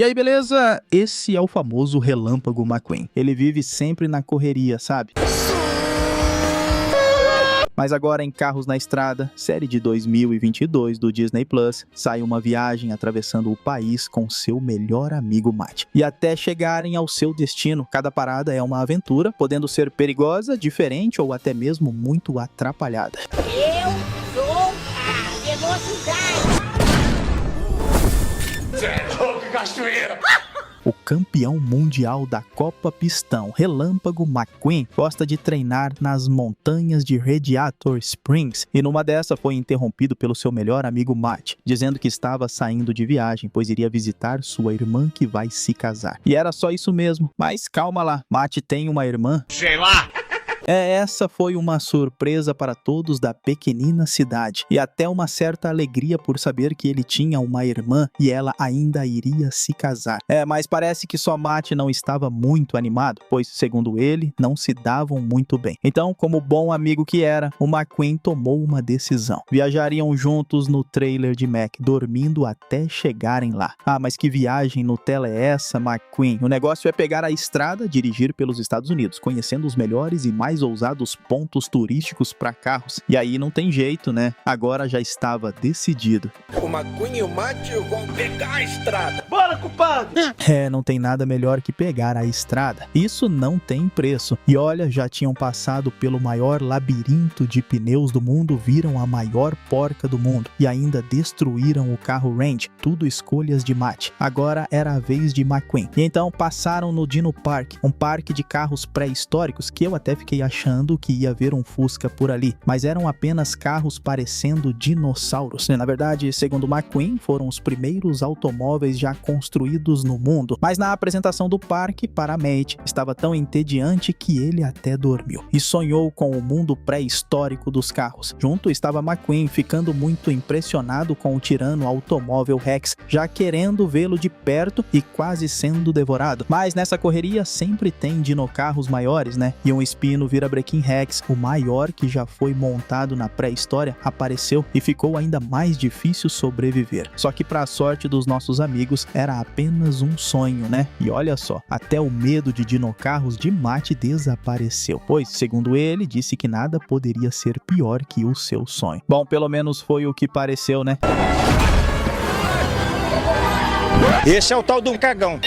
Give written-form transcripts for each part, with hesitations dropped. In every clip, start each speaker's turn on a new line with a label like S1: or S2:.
S1: E aí, beleza? Esse é o famoso Relâmpago McQueen. Ele vive sempre na correria, sabe? Mas agora em Carros na Estrada, série de 2022 do Disney Plus, sai uma viagem atravessando o país com seu melhor amigo Matt. E até chegarem ao seu destino, cada parada é uma aventura, podendo ser perigosa, diferente ou até mesmo muito atrapalhada.
S2: Eu sou a velocidade!
S3: Cê é louco, cachoeira!
S1: O campeão mundial da Copa Pistão, Relâmpago McQueen, gosta de treinar nas montanhas de Radiator Springs e numa dessa foi interrompido pelo seu melhor amigo Matt, dizendo que estava saindo de viagem, pois iria visitar sua irmã que vai se casar. E era só isso mesmo, mas calma lá, Matt tem uma irmã?
S3: Sei lá!
S1: Essa foi uma surpresa para todos da pequenina cidade e até uma certa alegria por saber que ele tinha uma irmã e ela ainda iria se casar. Mas parece que só Matt não estava muito animado, pois, segundo ele, não se davam muito bem. Então, como bom amigo que era, o McQueen tomou uma decisão. Viajariam juntos no trailer de Mac, dormindo até chegarem lá. Mas que viagem Nutella é essa, McQueen? O negócio é pegar a estrada, dirigir pelos Estados Unidos, conhecendo os melhores e mais ousados pontos turísticos para carros. E aí não tem jeito, né? Agora já estava decidido.
S4: O McQueen e o Matt vão pegar a estrada.
S3: Bora, culpado!
S1: Não tem nada melhor que pegar a estrada. Isso não tem preço. E olha, já tinham passado pelo maior labirinto de pneus do mundo, viram a maior porca do mundo e ainda destruíram o carro Range. Tudo escolhas de Matt. Agora era a vez de McQueen. E então passaram no Dino Park, um parque de carros pré-históricos que eu até fiquei achando que ia ver um Fusca por ali, mas eram apenas carros parecendo dinossauros. Na verdade, segundo McQueen, foram os primeiros automóveis já construídos no mundo. Mas na apresentação do parque para Matt, estava tão entediante que ele até dormiu e sonhou com o mundo pré-histórico dos carros. Junto estava McQueen, ficando muito impressionado com o tirano automóvel Rex, já querendo vê-lo de perto e quase sendo devorado. Mas nessa correria sempre tem dinocarros maiores, né? E um espino Virabrequim Rex, o maior que já foi montado na pré-história, apareceu e ficou ainda mais difícil sobreviver. Só que para a sorte dos nossos amigos, era apenas um sonho, né? E olha só, até o medo de dinocarros de Matt desapareceu, pois, segundo ele, disse que nada poderia ser pior que o seu sonho. Bom, pelo menos foi o que pareceu, né?
S4: Esse é o tal do cagão.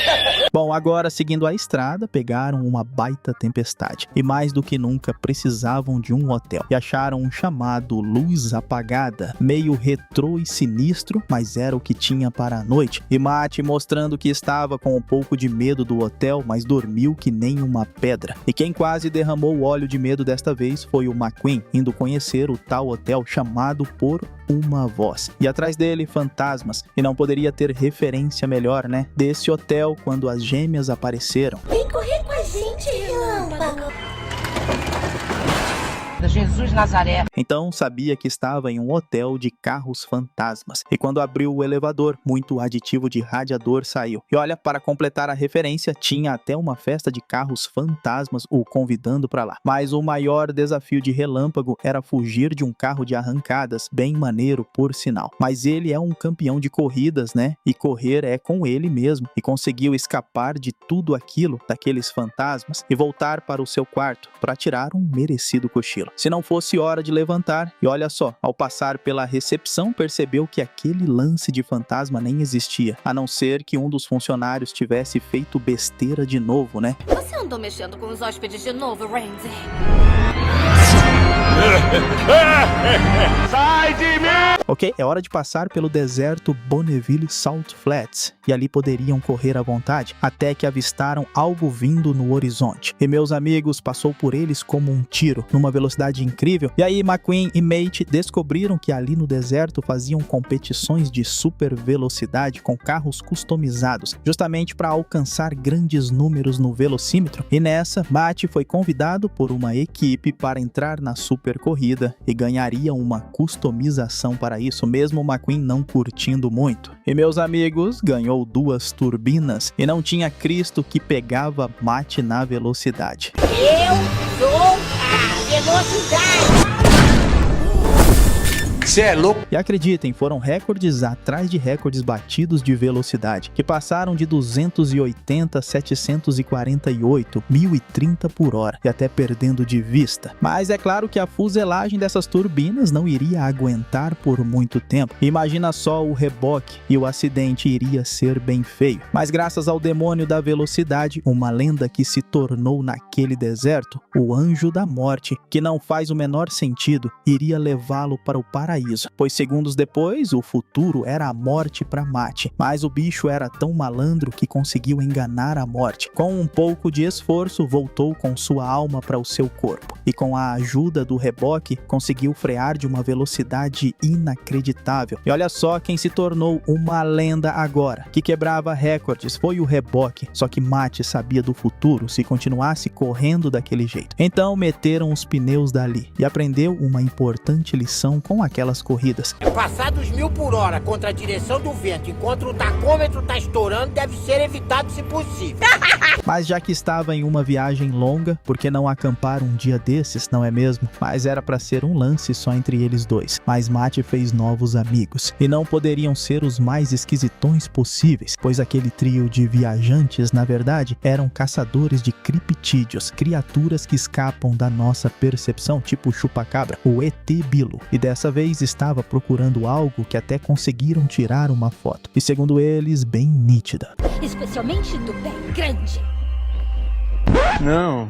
S1: Bom, agora seguindo a estrada, pegaram uma baita tempestade e mais do que nunca precisavam de um hotel e acharam um chamado Luz Apagada, meio retrô e sinistro, mas era o que tinha para a noite. E Matt mostrando que estava com um pouco de medo do hotel, mas dormiu que nem uma pedra. E quem quase derramou o óleo de medo desta vez foi o McQueen, indo conhecer o tal hotel chamado por uma voz. E atrás dele, fantasmas. E não poderia ter referência melhor, né? Desse hotel quando as gêmeas apareceram.
S2: Vem correr com a gente, Relâmpago!
S5: Jesus Nazaré.
S1: Então sabia que estava em um hotel de carros fantasmas. E quando abriu o elevador, muito aditivo de radiador saiu. E olha, para completar a referência, tinha até uma festa de carros fantasmas o convidando para lá. Mas o maior desafio de Relâmpago era fugir de um carro de arrancadas, bem maneiro por sinal. Mas ele é um campeão de corridas, né? E correr é com ele mesmo. E conseguiu escapar de tudo aquilo, daqueles fantasmas, e voltar para o seu quarto para tirar um merecido cochilo. Se não fosse hora de levantar, e olha só, ao passar pela recepção percebeu que aquele lance de fantasma nem existia, a não ser que um dos funcionários tivesse feito besteira de novo, né?
S2: Você andou mexendo com os hóspedes de novo, Randy?
S3: Sai de mim!
S1: Ok, é hora de passar pelo deserto Bonneville Salt Flats, e ali poderiam correr à vontade, até que avistaram algo vindo no horizonte. E meus amigos, passou por eles como um tiro, numa velocidade incrível. E aí McQueen e Matt descobriram que ali no deserto faziam competições de super velocidade com carros customizados, justamente para alcançar grandes números no velocímetro. E nessa, Matt foi convidado por uma equipe para entrar na super corrida e ganharia uma customização para isso, mesmo McQueen não curtindo muito. E meus amigos, ganhou 2 turbinas e não tinha Cristo que pegava Matt na velocidade.
S2: Eu sou a velocidade!
S3: Você é louco?
S1: E acreditem, foram recordes atrás de recordes batidos de velocidade, que passaram de 280 a 748, 1030 por hora, e até perdendo de vista. Mas é claro que a fuselagem dessas turbinas não iria aguentar por muito tempo. Imagina só o reboque, e o acidente iria ser bem feio. Mas graças ao demônio da velocidade, uma lenda que se tornou naquele deserto, o Anjo da Morte, que não faz o menor sentido, iria levá-lo para o paraíso, pois segundos depois, o futuro era a morte para Matt. Mas o bicho era tão malandro que conseguiu enganar a morte. Com um pouco de esforço, voltou com sua alma para o seu corpo. E com a ajuda do reboque, conseguiu frear de uma velocidade inacreditável. E olha só quem se tornou uma lenda agora, que quebrava recordes, foi o reboque. Só que Matt sabia do futuro se continuasse correndo daquele jeito. Então meteram os pneus dali e aprendeu uma importante lição com aquelas corridas.
S5: Passar dos 1000 por hora contra a direção do vento enquanto o tacômetro tá estourando deve ser evitado se possível.
S1: Mas já que estava em uma viagem longa, por que não acampar um dia desses, não é mesmo? Mas era para ser um lance só entre eles dois. Mas Matt fez novos amigos. E não poderiam ser os mais esquisitões possíveis, pois aquele trio de viajantes, na verdade, eram caçadores de criptídeos, criaturas que escapam da nossa percepção, tipo o chupacabra, o ET Bilu. E dessa vez estava procurando algo que até conseguiram tirar uma foto. E segundo eles, bem nítida.
S2: Especialmente do pé grande.
S3: Não.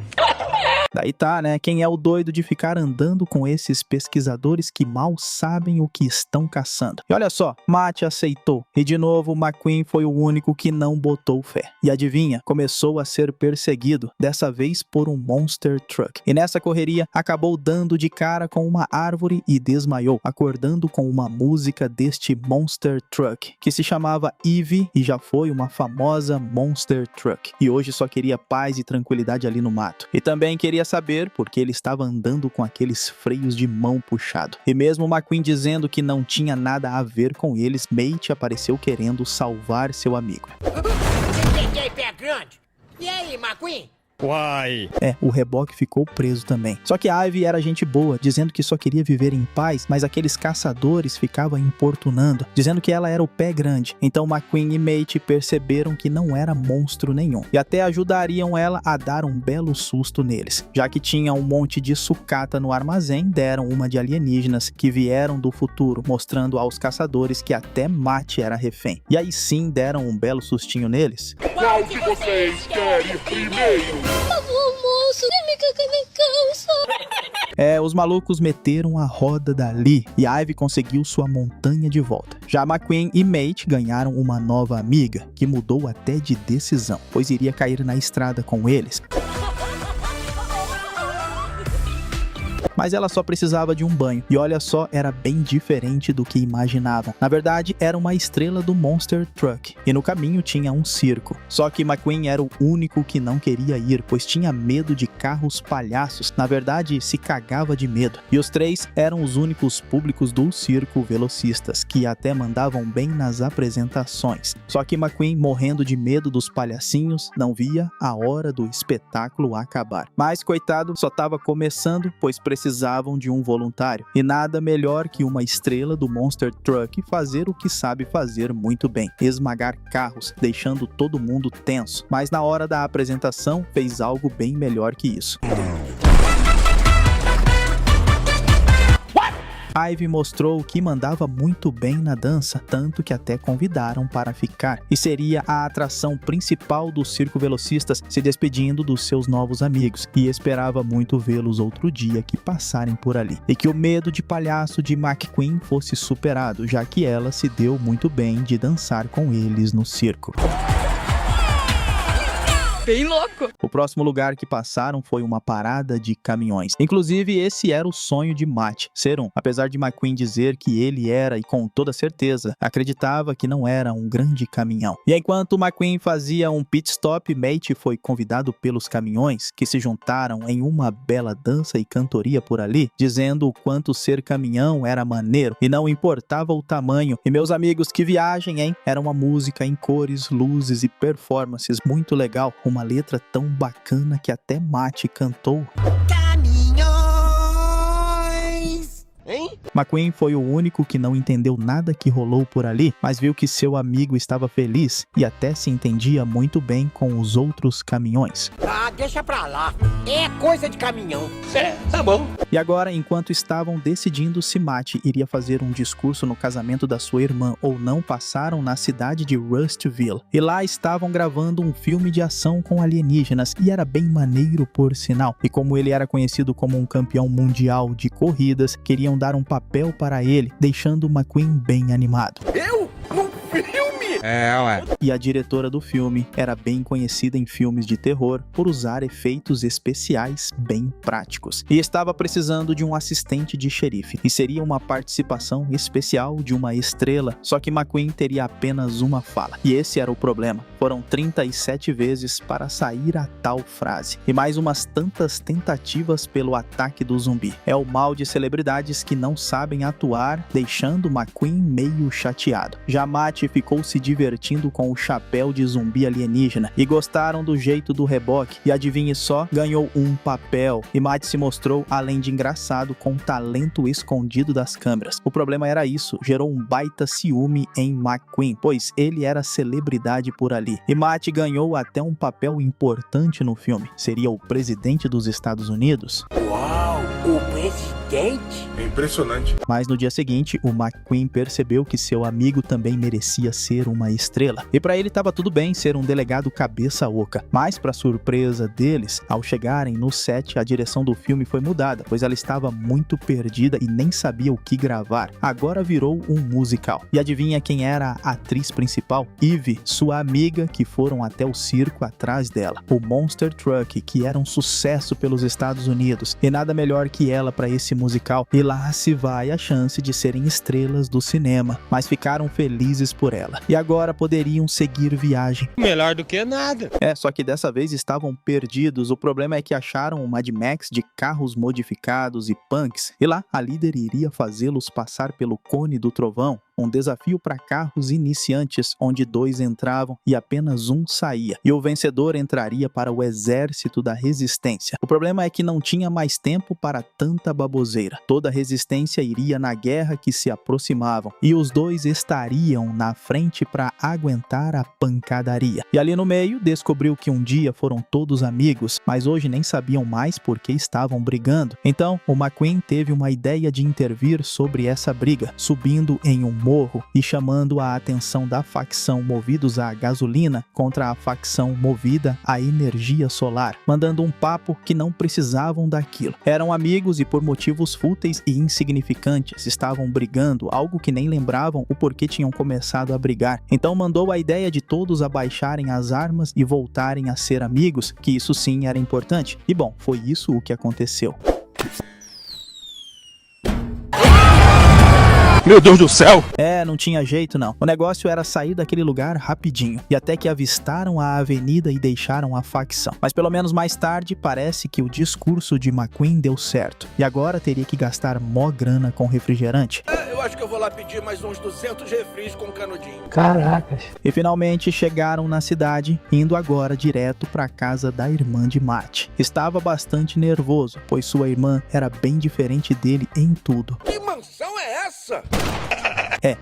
S1: Daí tá, né? Quem é o doido de ficar andando com esses pesquisadores que mal sabem o que estão caçando? E olha só, Matt aceitou. E de novo, McQueen foi o único que não botou fé. E adivinha? Começou a ser perseguido, dessa vez por um Monster Truck. E nessa correria, acabou dando de cara com uma árvore e desmaiou, acordando com uma música deste Monster Truck, que se chamava Eve e já foi uma famosa Monster Truck. E hoje só queria paz e tranquilidade ali no mato. E também queria saber porque ele estava andando com aqueles freios de mão puxado. E mesmo McQueen dizendo que não tinha nada a ver com eles, Mate apareceu querendo salvar seu amigo.
S5: E aí, pé grande? E aí, McQueen?
S3: Uai.
S1: O reboque ficou preso também. Só que a Ivy era gente boa, dizendo que só queria viver em paz, mas aqueles caçadores ficavam importunando, dizendo que ela era o pé grande. Então McQueen e Mate perceberam que não era monstro nenhum, e até ajudariam ela a dar um belo susto neles. Já que tinha um monte de sucata no armazém, deram uma de alienígenas que vieram do futuro, mostrando aos caçadores que até Matt era refém. E aí sim deram um belo sustinho neles.
S3: Qual que vocês querem primeiro?
S2: Moço, me caga na calça.
S1: Os malucos meteram a roda dali e Ivy conseguiu sua montanha de volta. Já McQueen e Mate ganharam uma nova amiga, que mudou até de decisão, pois iria cair na estrada com eles. Mas ela só precisava de um banho. E olha só, era bem diferente do que imaginavam. Na verdade, era uma estrela do Monster Truck. E no caminho tinha um circo. Só que McQueen era o único que não queria ir, pois tinha medo de carros palhaços. Na verdade, se cagava de medo. E os três eram os únicos públicos do circo velocistas, que até mandavam bem nas apresentações. Só que McQueen, morrendo de medo dos palhacinhos, não via a hora do espetáculo acabar. Mas, coitado, só estava começando, pois precisavam de um voluntário. E nada melhor que uma estrela do Monster Truck fazer o que sabe fazer muito bem: esmagar carros, deixando todo mundo tenso. Mas na hora da apresentação, fez algo bem melhor que isso. Ivy mostrou que mandava muito bem na dança, tanto que até convidaram para ficar. E seria a atração principal do circo velocistas, se despedindo dos seus novos amigos. E esperava muito vê-los outro dia que passarem por ali. E que o medo de palhaço de McQueen fosse superado, já que ela se deu muito bem de dançar com eles no circo.
S2: Bem louco.
S1: O próximo lugar que passaram foi uma parada de caminhões. Inclusive, esse era o sonho de Matt, ser um. Apesar de McQueen dizer que ele era, e com toda certeza, acreditava que não era um grande caminhão. E enquanto McQueen fazia um pit stop, Mate foi convidado pelos caminhões, que se juntaram em uma bela dança e cantoria por ali, dizendo o quanto ser caminhão era maneiro, e não importava o tamanho. E meus amigos, que viagem, hein? Era uma música em cores, luzes e performances muito legal. Uma letra tão bacana que até Matt cantou.
S5: Caminhões! Hein?
S1: McQueen foi o único que não entendeu nada que rolou por ali, mas viu que seu amigo estava feliz e até se entendia muito bem com os outros caminhões.
S5: Ah, deixa pra lá. É coisa de caminhão.
S4: Tá bom.
S1: E agora, enquanto estavam decidindo se Matt iria fazer um discurso no casamento da sua irmã ou não, passaram na cidade de Rustville. E lá estavam gravando um filme de ação com alienígenas, e era bem maneiro por sinal. E como ele era conhecido como um campeão mundial de corridas, queriam dar um papel para ele, deixando McQueen bem animado.
S4: Eu? Num filme? É, ué.
S1: E a diretora do filme era bem conhecida em filmes de terror por usar efeitos especiais bem práticos. E estava precisando de um assistente de xerife. E seria uma participação especial de uma estrela, só que McQueen teria apenas uma fala. E esse era o problema. Foram 37 vezes para sair a tal frase. E mais umas tantas tentativas pelo ataque do zumbi. É o mal de celebridades que não sabem atuar, deixando McQueen meio chateado. Já Matt ficou se divertindo com o chapéu de zumbi alienígena e gostaram do jeito do reboque. E adivinhe só, ganhou um papel. E Matt se mostrou, além de engraçado, com talento escondido das câmeras. O problema era isso, gerou um baita ciúme em McQueen, pois ele era celebridade por ali. E Matt ganhou até um papel importante no filme. Seria o presidente dos Estados Unidos.
S5: Uau, o presidente?
S3: É impressionante.
S1: Mas no dia seguinte, o McQueen percebeu que seu amigo também merecia ser uma estrela. E para ele estava tudo bem ser um delegado cabeça oca. Mas para surpresa deles, ao chegarem no set, a direção do filme foi mudada, pois ela estava muito perdida e nem sabia o que gravar. Agora virou um musical. E adivinha quem era a atriz principal? Eve, sua amiga, que foram até o circo atrás dela. O Monster Truck, que era um sucesso pelos Estados Unidos. E nada melhor que ela para esse musical. E lá se vai a chance de serem estrelas do cinema. Mas ficaram felizes por ela. E agora poderiam seguir viagem.
S4: Melhor do que nada.
S1: Só que dessa vez estavam perdidos. O problema é que acharam o Mad Max de carros modificados e punks. E lá, a líder iria fazê-los passar pelo Cone do Trovão. Um desafio para carros iniciantes, onde 2 entravam e apenas 1 saía. E o vencedor entraria para o exército da resistência. O problema é que não tinha mais tempo para tanta baboseira. Toda a resistência iria na guerra que se aproximavam. E os 2 estariam na frente para aguentar a pancadaria. E ali no meio, descobriu que um dia foram todos amigos, mas hoje nem sabiam mais por que estavam brigando. Então, o McQueen teve uma ideia de intervir sobre essa briga, subindo em um morro e chamando a atenção da facção movidos a gasolina contra a facção movida a energia solar, mandando um papo que não precisavam daquilo. Eram amigos e por motivos fúteis e insignificantes estavam brigando, algo que nem lembravam o porquê tinham começado a brigar. Então mandou a ideia de todos abaixarem as armas e voltarem a ser amigos, que isso sim era importante. E bom, foi isso o que aconteceu.
S3: Meu Deus do céu!
S1: Não tinha jeito não. O negócio era sair daquele lugar rapidinho. E até que avistaram a avenida e deixaram a facção. Mas pelo menos mais tarde, parece que o discurso de McQueen deu certo. E agora teria que gastar mó grana com refrigerante.
S4: Eu acho que eu vou lá pedir mais uns 200 refris com canudinho.
S5: Caracas.
S1: E finalmente chegaram na cidade, indo agora direto para a casa da irmã de Matt. Estava bastante nervoso, pois sua irmã era bem diferente dele em tudo.
S4: Que mansão é essa?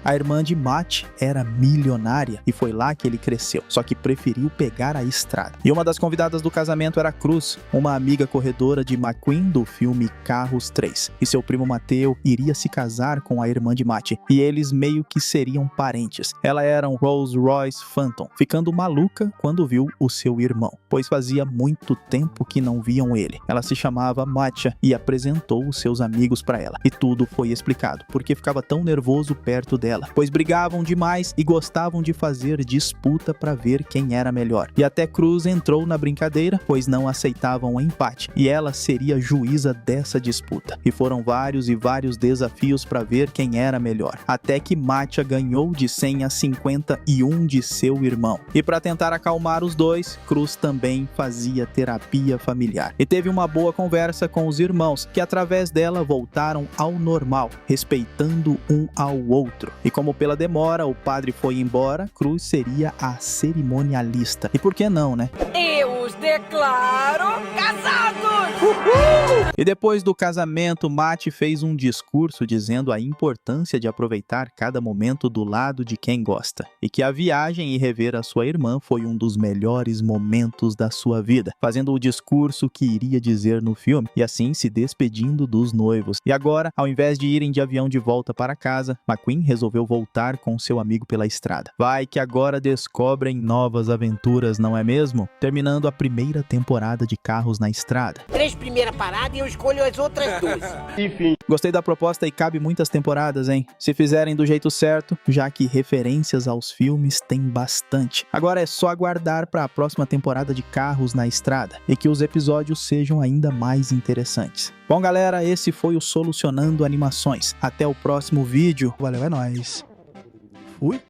S1: A irmã de Matt era milionária e foi lá que ele cresceu, só que preferiu pegar a estrada. E uma das convidadas do casamento era Cruz, uma amiga corredora de McQueen do filme Carros 3. E seu primo Mateo iria se casar com a irmã de Matt, e eles meio que seriam parentes. Ela era um Rolls Royce Phantom, ficando maluca quando viu o seu irmão, pois fazia muito tempo que não viam ele. Ela se chamava Matcha e apresentou os seus amigos para ela. E tudo foi explicado, porque ficava tão nervoso perto dela, pois brigavam demais e gostavam de fazer disputa para ver quem era melhor. E até Cruz entrou na brincadeira, pois não aceitavam o empate, e ela seria juíza dessa disputa. E foram vários e vários desafios para ver quem era melhor, até que Matcha ganhou de 100 a 51 de seu irmão. E para tentar acalmar os dois, Cruz também fazia terapia familiar. E teve uma boa conversa com os irmãos, que através dela voltaram ao normal, respeitando um ao outro. E como pela demora o padre foi embora, Cruz seria a cerimonialista. E por que não, né?
S2: Eu
S6: Nos declaro casados!
S1: E depois do casamento, Matt fez um discurso dizendo a importância de aproveitar cada momento do lado de quem gosta, e que a viagem e rever a sua irmã foi um dos melhores momentos da sua vida, fazendo o discurso que iria dizer no filme, e assim se despedindo dos noivos. E agora, ao invés de irem de avião de volta para casa, McQueen resolveu voltar com seu amigo pela estrada. Vai que agora descobrem novas aventuras, não é mesmo? Terminando a primeira temporada de Carros na Estrada.
S5: 3 primeiras paradas e eu escolho as outras 2.
S3: Enfim.
S1: Gostei da proposta e cabe muitas temporadas, hein? Se fizerem do jeito certo, já que referências aos filmes tem bastante. Agora é só aguardar para a próxima temporada de Carros na Estrada e que os episódios sejam ainda mais interessantes. Bom, galera, esse foi o Solucionando Animações. Até o próximo vídeo. Valeu, é nóis. Fui.